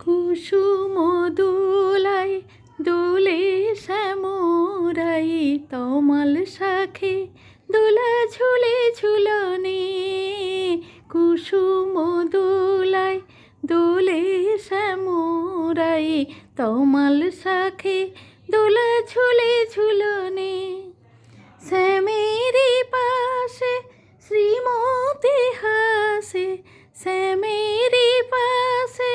কুসুম দোলায় দোলে শ্যামরাই, তমাল শাখে দোলা ঝুলে ঝুলনে। কুসুম দোলায় দোলে শ্যামরাই, তমাল শাখে দোলা ঝুলে ঝুলনে। শ্যামেরই পাশে শ্রীমতী হাসে, শ্যামেরই পাশে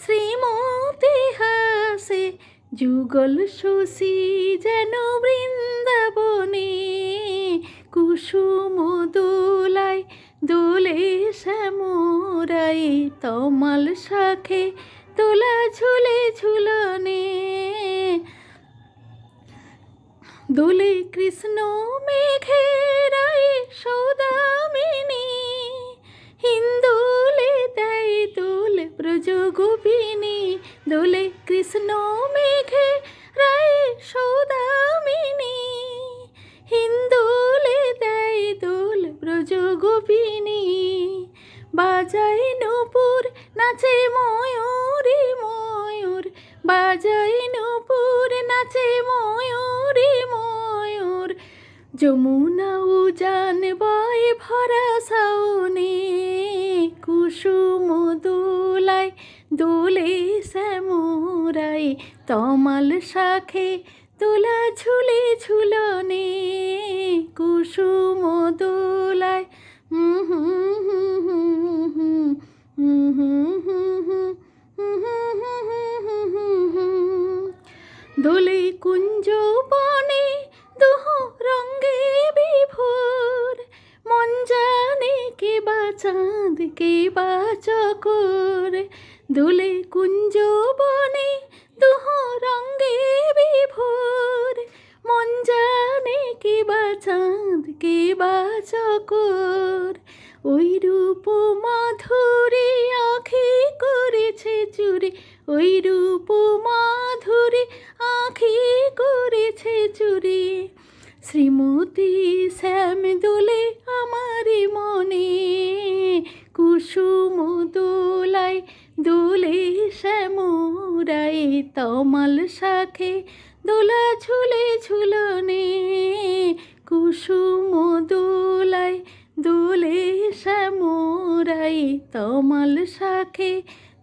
শ্রীমতী হাসে। যুগল শশী যেন বৃন্দাবনে। কুসুম দোলায় দোলে শ্যামরাই, তমাল শাখে দোলা ঝুলে ঝুলনে। দোলে কৃষ্ণ মেঘের সৌদামিনী, হিন্দোলে দেয় দোল ব্রজ গোপিনী। দোলে কৃষ্ণ মেঘের সৌদামিনী, হিন্দোলে দেয় দোল ব্রজ গোপিনী। বাজায় নূপুর নাচে ময়ূরী ময়ূর, বাজায় নূপুর নাচে ময়ূরী ময়ূর। যমুনা উজান বয় ভরা শাওনে। কুসুম দোলায় দোলে শ্যামরাই, তমাল শাখে দোলা ঝুলে ঝুলনে। কুসুম দোলায় দোলে কুঞ্জ বনে দুহ রঙ্গে বিভোর। মন জানে কে বা চাঁদ কে বা চকোর। দোলে কুঞ্জ বনে দুহ রঙ্গে বিভোর। মন জানে কে বা চাঁদ কে বা চকোর। ওই রূপ মাধুরী আঁখি করেছে চুরি, ওই রূপ মাধুরী আঁখি করেছে চুরি। শ্রীমতী শ্যাম দোলে আমারি মনে। কুসুম দোলায় দোলে শ্যামরাই, তমাল শাখে দোলা ঝুলে ঝুলনে। কুসুম দোলায় দোলে শ্যামরাই, তমাল শাখে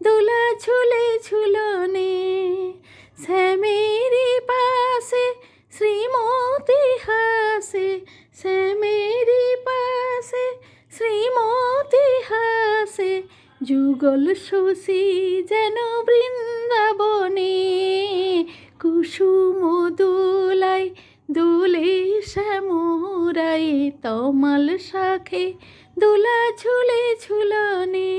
দোলা ঝুলে ঝুলনে। শ্যামেরই পাশে শ্রীমতী হাসে, শ্যামেরই পাশে শ্রীমতী হাসে। যুগল শশী যেন বৃন্দাবনে। কুসুম দোলায় দোলে শ্যামরাই, তমাল শাখে দোলা ঝুলে ঝুলনে।